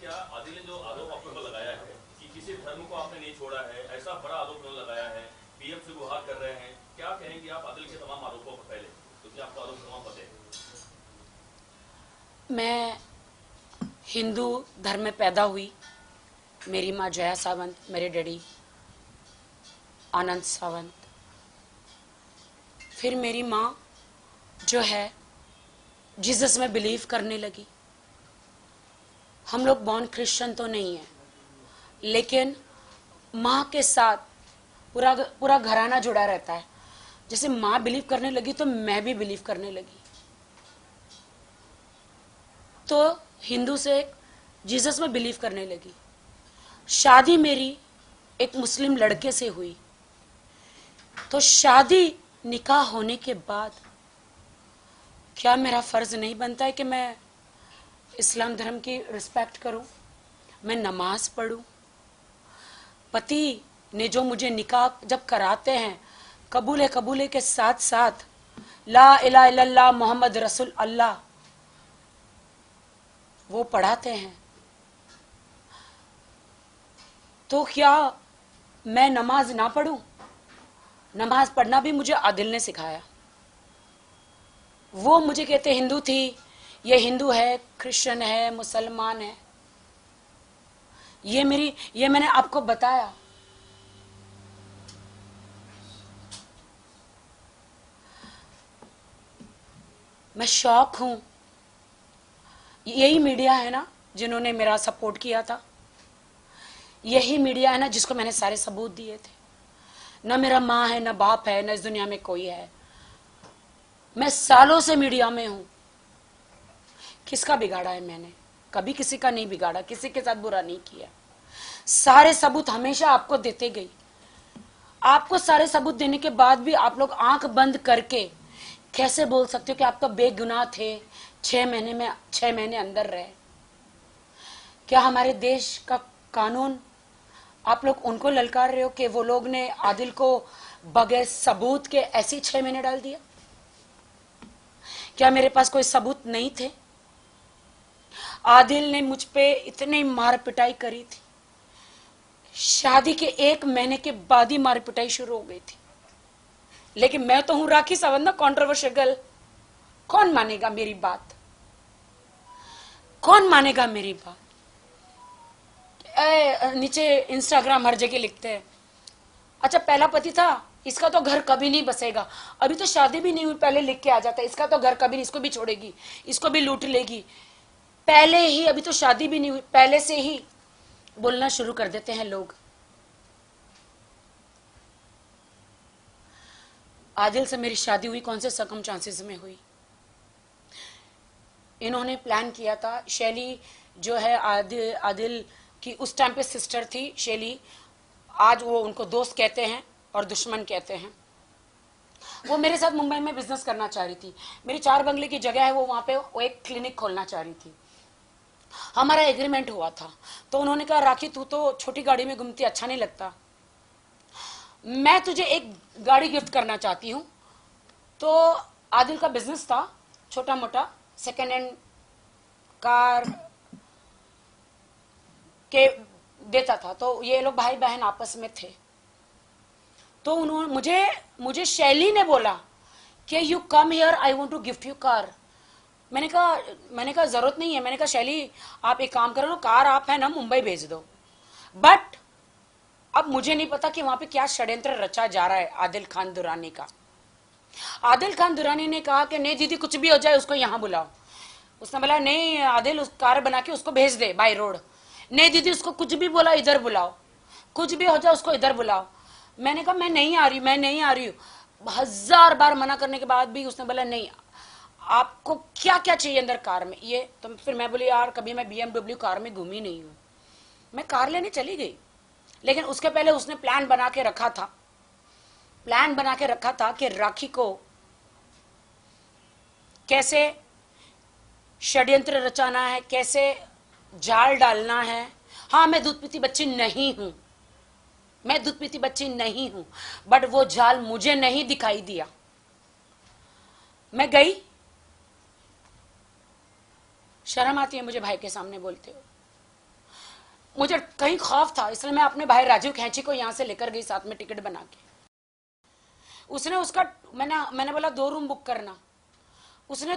क्या आदिल ने जो आरोप आपके ऊपर लगाया है कि किसी धर्म को आपने नहीं छोड़ा है, ऐसा बड़ा आरोप उन्होंने लगाया है, पीएम से गुहार कर रहे हैं, क्या कहेंगे आप आदिल के तमाम आरोपों पर? पहले क्योंकि आपको आरोप तमाम पते हैं। मैं हिंदू धर्म में पैदा हुई। मेरी माँ जया सावंत, मेरे डैडी आनंद सावंत। फिर मेरी माँ जो है जीसस में बिलीव करने लगी। हम लोग बॉर्न क्रिश्चियन तो नहीं है, लेकिन माँ के साथ पूरा पूरा घराना जुड़ा रहता है। जैसे माँ बिलीव करने लगी तो मैं भी बिलीव करने लगी। तो हिंदू से जीसस में बिलीव करने लगी। शादी मेरी एक मुस्लिम लड़के से हुई। तो शादी निकाह होने के बाद क्या मेरा फर्ज नहीं बनता है कि मैं इस्लाम धर्म की रिस्पेक्ट करूं, मैं नमाज पढ़ूं? पति ने जो मुझे निकाह जब कराते हैं, कबूले के साथ साथ ला इलाहा इल्लल्लाह मोहम्मद रसूल अल्लाह वो पढ़ाते हैं, तो क्या मैं नमाज ना पढ़ूं? नमाज पढ़ना भी मुझे आदिल ने सिखाया। वो मुझे कहते हिंदू थी, ये हिंदू है, क्रिश्चियन है, मुसलमान है। ये मैंने आपको बताया। मैं शौक हूं। यही मीडिया है ना जिन्होंने मेरा सपोर्ट किया था, यही मीडिया है ना जिसको मैंने सारे सबूत दिए थे। न मेरा माँ है, न बाप है, न इस दुनिया में कोई है। मैं सालों से मीडिया में हूं। किसका बिगाड़ा है मैंने? कभी किसी का नहीं बिगाड़ा, किसी के साथ बुरा नहीं किया। सारे सबूत हमेशा आपको देते गई। आपको सारे सबूत देने के बाद भी आप लोग आंख बंद करके कैसे बोल सकते हो कि आप तो बेगुनाह थे, 6 महीने अंदर रहे? क्या हमारे देश का कानून, आप लोग उनको ललकार रहे हो कि वो लोग ने आदिल को बगैर सबूत के ऐसे ही 6 महीने डाल दिया? क्या मेरे पास कोई सबूत नहीं थे? आदिल ने मुझ पे इतनी मार पिटाई करी थी, शादी के 1 महीने के बाद ही मार पिटाई शुरू हो गई थी। लेकिन मैं तो हूं राखी सावंत ना, कंट्रोवर्शियल गर्ल। कौन मानेगा मेरी बात? कौन मानेगा मेरी बात? नीचे इंस्टाग्राम हर जगह लिखते हैं, अच्छा पहला पति था, इसका तो घर कभी नहीं बसेगा, अभी तो शादी भी नहीं हुई, पहले लिख के आ जाता है, इसका तो घर कभी नहीं, इसको भी छोड़ेगी, इसको भी लूट लेगी। पहले ही, अभी तो शादी भी नहीं हुई, पहले से ही बोलना शुरू कर देते हैं लोग। आदिल से मेरी शादी हुई कौन से सर्कमस्टांसेस में हुई? इन्होंने प्लान किया था। शैली जो है आदिल की उस टाइम पे सिस्टर थी, शैली, आज वो उनको दोस्त कहते हैं और दुश्मन कहते हैं। वो मेरे साथ मुंबई में बिजनेस करना चाह रही थी। मेरी 4 बंगले की जगह है, वो वहां पे वो एक क्लिनिक खोलना चाह रही थी। हमारा एग्रीमेंट हुआ था। तो उन्होंने कहा राखी तू तो छोटी गाड़ी में घूमती, अच्छा नहीं लगता, मैं तुझे एक गाड़ी गिफ्ट करना चाहती हूँ। तो आदिल का बिजनेस था छोटा मोटा, सेकेंड हैंड कार के देता था। तो ये लोग भाई बहन आपस में थे। तो उन्होंने मुझे शैली ने बोला कि you come here, I want to gift you car. मैंने कहा जरूरत नहीं है। मैंने कहा शैली आप एक काम करो ना, कार आप है ना मुंबई भेज दो। बट अब मुझे नहीं पता कि वहां पे क्या षड्यंत्र रचा जा रहा है आदिल खान दुरानी का। आदिल खान दुरानी ने कहा कि नहीं दीदी कुछ भी हो जाए उसको यहाँ बुलाओ। उसने बोला नहीं आदिल, उस कार बना के उसको भेज दे बाय रोड। नहीं दीदी उसको कुछ भी बोला इधर बुलाओ, कुछ भी हो जाए उसको इधर बुलाओ। मैंने कहा मैं नहीं आ रही हूँ। 1000 बार मना करने के बाद भी उसने बोला नहीं, आपको क्या क्या चाहिए अंदर कार में ये। तो फिर मैं बोली यार कभी मैं BMW कार में घूमी नहीं हूँ। मैं कार लेने चली गई, लेकिन उसके पहले उसने प्लान बना के रखा था कि राखी को कैसे षड्यंत्र रचाना है, कैसे जाल डालना है। हाँ मैं दूध पीती बच्ची नहीं हूं, बट वो जाल मुझे नहीं दिखाई दिया। मैं गई, शर्म आती है मुझे भाई के सामने बोलते हो। मुझे कहीं खौफ था, इसलिए मैं अपने भाई राजीव खैंची को यहाँ से लेकर गई साथ में टिकट बना के। उसने उसका मैंने बोला 2 रूम बुक करना। उसने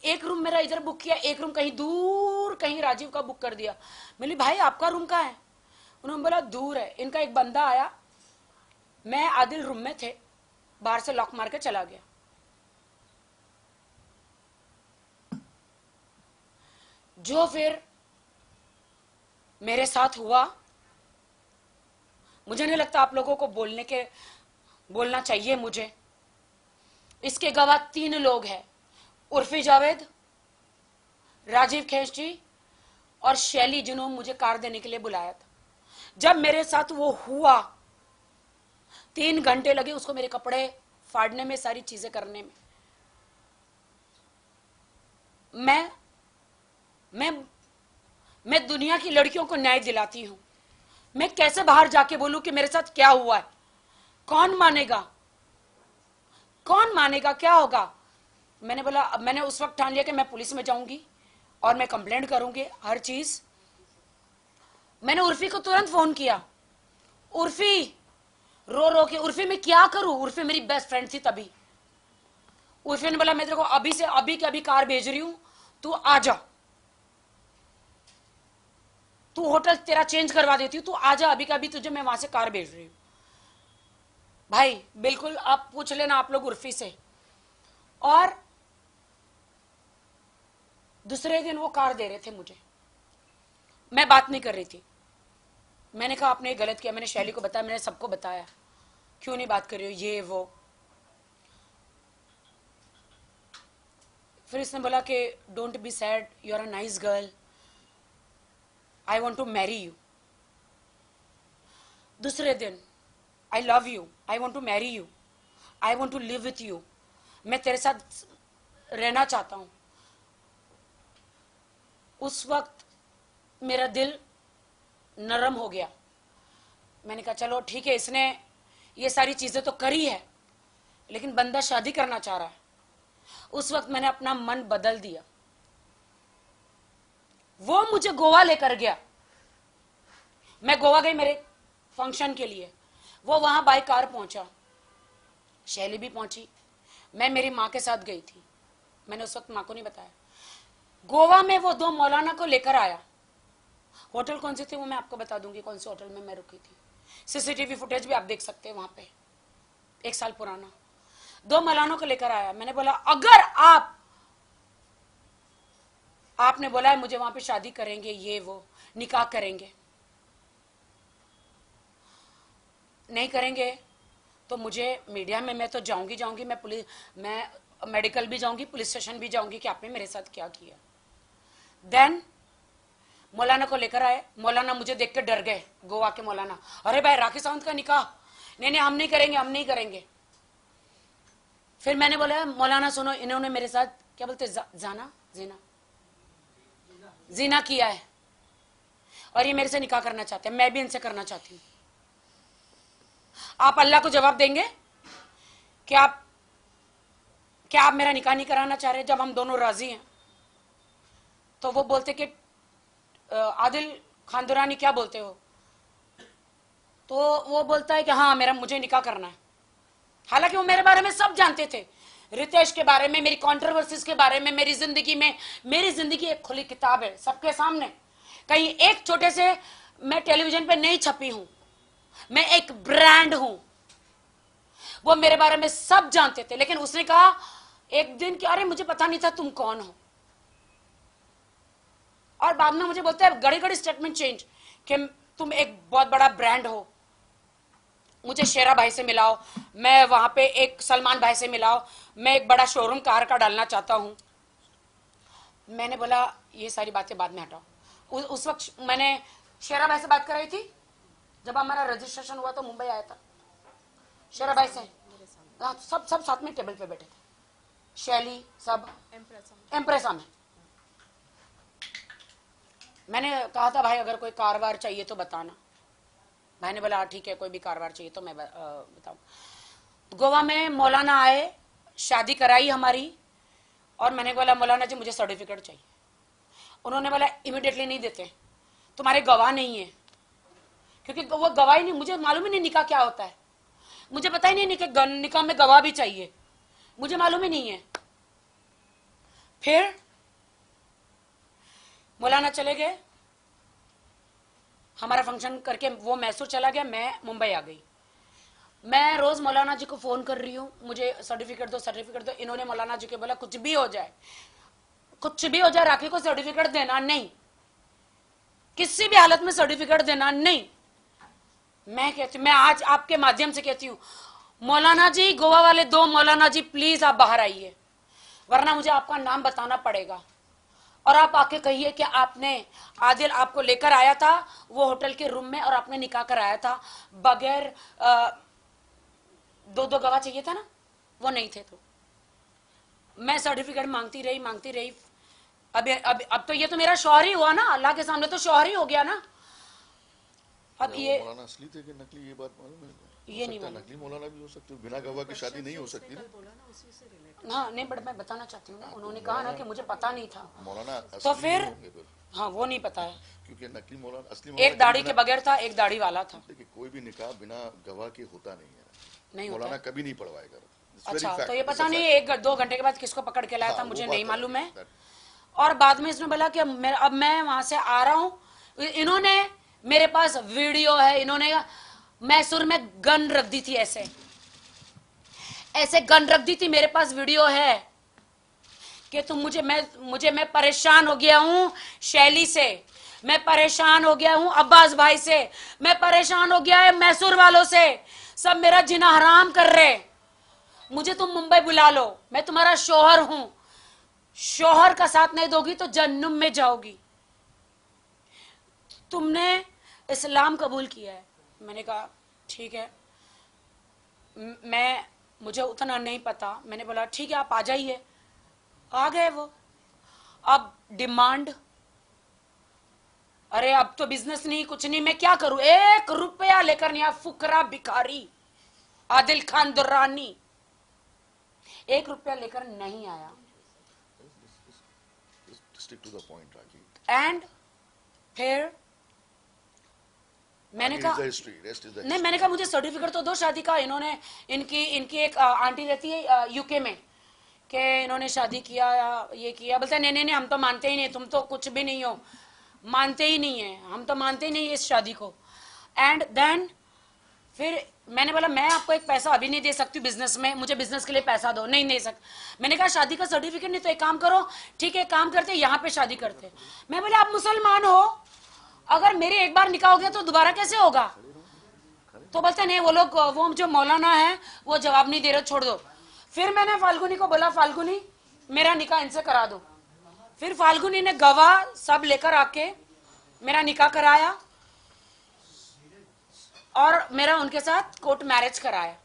1 रूम मेरा इधर बुक किया, 1 रूम कहीं दूर कहीं राजीव का बुक कर दिया। बोली भाई आपका रूम कहाँ है? उन्होंने बोला दूर है। इनका एक बंदा आया, मैं आदिल रूम में थे, बाहर से लॉक मार के चला गया। जो फिर मेरे साथ हुआ, मुझे नहीं लगता आप लोगों को बोलना चाहिए मुझे। इसके गवाह 3 लोग हैं, उर्फी जावेद, राजीव खैंची और शैली, जिन्होंने मुझे कार देने के लिए बुलाया था। जब मेरे साथ वो हुआ 3 घंटे लगे उसको मेरे कपड़े फाड़ने में, सारी चीजें करने में। मैं दुनिया की लड़कियों को न्याय दिलाती हूं। मैं कैसे बाहर जाके बोलूं कि मेरे साथ क्या हुआ है? कौन मानेगा? कौन मानेगा? क्या होगा? मैंने उस वक्त ठान लिया कि मैं पुलिस में जाऊंगी और मैं कंप्लेंट करूंगी हर चीज। मैंने उर्फी को तुरंत फोन किया। उर्फी रो रो के, उर्फी मैं क्या करूं? उर्फी मेरी बेस्ट फ्रेंड थी तभी। उर्फी ने बोला मैं तेरे को अभी से अभी के अभी कार भेज रही हूं, तू आ जा, तू होटल तेरा चेंज करवा देती हूँ, तू आ जा अभी का अभी, तुझे मैं वहां से कार भेज रही हूं। भाई बिल्कुल आप पूछ लेना आप लोग उर्फी से। और दूसरे दिन वो कार दे रहे थे मुझे। मैं बात नहीं कर रही थी। मैंने कहा आपने गलत किया। मैंने शैली को बताया, मैंने सबको बताया, क्यों नहीं बात कर रही हो, ये वो। फिर इसने बोला कि don't be sad, you are a nice girl, I want to marry you. दूसरे दिन I love you, I want to marry you, I want to live with you, मैं तेरे साथ रहना चाहता हूं। उस वक्त मेरा दिल नरम हो गया। मैंने कहा चलो ठीक है, इसने ये सारी चीजें तो करी है, लेकिन बंदा शादी करना चाह रहा है। उस वक्त मैंने अपना मन बदल दिया। वो मुझे गोवा लेकर गया। मैं गोवा गई मेरे फंक्शन के लिए। वो वहां बाई कार पहुंचा, शैली भी पहुंची, मैं मेरी मां के साथ गई थी। मैंने उस वक्त मां को नहीं बताया। गोवा में वो 2 मौलाना को लेकर आया। होटल कौन सी थी वो मैं आपको बता दूंगी, कौन से होटल में मैं रुकी थी। सीसीटीवी फुटेज भी आप देख सकते हैं वहां पे, 1 साल पुराना। 2 मौलानों को लेकर आया। मैंने बोला अगर आपने बोला है मुझे वहां पे शादी करेंगे, ये वो निकाह करेंगे, नहीं करेंगे तो मुझे मीडिया में मैं तो जाऊंगी, मैं मेडिकल भी जाऊंगी, पुलिस स्टेशन भी जाऊंगी कि आपने मेरे साथ क्या किया। देन मौलाना को लेकर आए। मौलाना मुझे देख के डर गए, गोवा के मौलाना। अरे भाई राखी सावंत का निकाह, नहीं हम नहीं करेंगे, हम नहीं करेंगे। फिर मैंने बोला मौलाना सुनो, इन्होंने मेरे साथ क्या बोलते जीना किया है और ये मेरे से निकाह करना चाहते हैं, मैं भी इनसे करना चाहती हूँ। आप अल्लाह को जवाब देंगे कि क्या आप मेरा निकाह नहीं कराना चाह रहे? जब हम दोनों राजी हैं तो वो बोलते कि आदिल खान दुरानी क्या बोलते हो? तो वो बोलता है कि हाँ मुझे निकाह करना है। हालांकि वो मेरे बारे में सब जानते थे, रितेश के बारे में, मेरी कंट्रोवर्सीज के बारे में, मेरी जिंदगी एक खुली किताब है सबके सामने। कहीं एक छोटे से मैं टेलीविजन पे नहीं छपी हूं, मैं एक ब्रांड हूं। वो मेरे बारे में सब जानते थे। लेकिन उसने कहा एक दिन कि अरे मुझे पता नहीं था तुम कौन हो। और बाद में मुझे बोलते हैं घड़ी घड़ी स्टेटमेंट चेंज कि तुम एक बहुत बड़ा ब्रांड हो, मुझे शेरा भाई से मिलाओ, मैं वहां पे एक सलमान भाई से मिलाओ, मैं एक बड़ा शोरूम कार का डालना चाहता हूं। मैंने बोला ये सारी बातें बाद में हटाओ। उस वक्त मैंने शेरा भाई से बात कराई थी जब हमारा रजिस्ट्रेशन हुआ तो मुंबई आया था। शेरा भाई से सब साथ में टेबल पे बैठे थे, शैली सब एम्प्रेसा में। मैंने कहा था भाई अगर कोई कारवार चाहिए तो बताना। भाई ने बोला ठीक है, कोई भी कारवार चाहिए तो मैं बताऊं। गोवा में मौलाना आए, शादी कराई हमारी, और मैंने बोला मौलाना जी मुझे सर्टिफिकेट चाहिए। उन्होंने बोला इमीडिएटली नहीं देते, तुम्हारे गवाह नहीं है, क्योंकि वो गवाह ही नहीं, मुझे मालूम ही नहीं निकाह क्या होता है, मुझे पता ही नहीं कि निकाह में गवाह भी चाहिए, मुझे मालूम ही नहीं है। फिर मौलाना चले गए, हमारा फंक्शन करके वो मैसूर चला गया, मैं मुंबई आ गई। मैं रोज मौलाना जी को फोन कर रही हूँ, मुझे सर्टिफिकेट दो सर्टिफिकेट दो। इन्होंने मौलाना जी को बोला कुछ भी हो जाए, कुछ भी हो जाए, राखी को सर्टिफिकेट देना नहीं, किसी भी हालत में सर्टिफिकेट देना नहीं। मैं कहती हूँ, मैं आज आपके माध्यम से कहती हूँ, मौलाना जी, गोवा वाले 2 मौलाना जी, प्लीज आप बाहर आइए, वरना मुझे आपका नाम बताना पड़ेगा और आप आके कहिए कि आपने, आदिल आपको लेकर आया था वो होटल के रूम में और आपने निकाह कराया था बगैर 2 गवाह चाहिए था ना, वो नहीं थे। तो मैं सर्टिफिकेट मांगती रही। अब तो ये तो मेरा शौहर ही हुआ ना, अल्लाह के सामने तो शौहर ही हो गया ना। अब ये मौलाना असली थे कि नकली, ये बात मालूम है? ये नहीं मालूम। नकली मौलाना भी हो सकते, बिना गवाह की शादी नहीं हो सकती ना। हाँ नहीं, बट मैं बताना चाहती हूँ ना, उन्होंने कहा ना कि मुझे पता नहीं था, मौलाना तो फिर हाँ वो नहीं पता है, क्योंकि नकली मौलाना, असली एक दाढ़ी के बगैर था, एक दाढ़ी वाला था। देखिए कोई भी निकाह बिना गवाह के होता नहीं है, नहीं होता मौलाना है। कभी नहीं पढ़वाएगा। अच्छा, तो ये पता नहीं 1-2 घंटे के बाद किसको पकड़ के लाया था, मुझे नहीं मालूम है। और बाद में इसने बोला कि अब मैं वहां से आ रहा हूं। इन्होंने मेरे पास वीडियो है, इन्होंने मैसूर में गन रख दी थी, ऐसे गन रख दी थी, मेरे पास वीडियो है कि तुम मैं परेशान हो गया हूं शैली से, मैं परेशान हो गया हूं अब्बास भाई से, मैं परेशान हो गया है मैसूर वालों से, सब मेरा जीना हराम कर रहे, मुझे तुम मुंबई बुला लो, मैं तुम्हारा शौहर हूं, शौहर का साथ नहीं दोगी तो जहन्नुम में जाओगी, तुमने इस्लाम कबूल किया है। मैंने कहा ठीक है, मुझे उतना नहीं पता। मैंने बोला ठीक है आप आ जाइए, आ गए वो। अब डिमांड, अरे अब तो बिजनेस नहीं, कुछ नहीं, मैं क्या करूं, 1 रुपया लेकर नहीं आया, फुकरा भिखारी आदिल खान दुर्रानी 1 रुपया लेकर नहीं आया। Stick to the point, Raki. And फिर मैंने कहा नहीं, मैंने कहा मुझे सर्टिफिकेट तो दो शादी का। इनकी एक आंटी रहती है यूके में, कि इन्होंने शादी किया, ये किया। बोलते नहीं नहीं नहीं, हम तो मानते ही नहीं, तुम तो कुछ भी नहीं हो, मानते ही नहीं है, हम तो मानते ही नहीं इस शादी को। एंड देन फिर मैंने बोला मैं आपको एक पैसा अभी नहीं दे सकती बिजनेस में, मुझे बिजनेस के लिए पैसा दो। नहीं दे सकती। मैंने कहा शादी का सर्टिफिकेट नहीं तो एक काम करो, ठीक है काम करते यहाँ पे शादी करते। मैं बोले आप मुसलमान हो, अगर मेरे एक बार निकाह हो गया तो दोबारा कैसे होगा? तो बोलते नहीं, वो लोग, वो जो मौलाना है वो जवाब नहीं दे रहे, छोड़ दो। फिर मैंने फाल्गुनी को बोला, फाल्गुनी मेरा निकाह इनसे करा दो। फिर फाल्गुनी ने गवाह सब लेकर आके मेरा निकाह कराया और मेरा उनके साथ कोर्ट मैरिज कराया।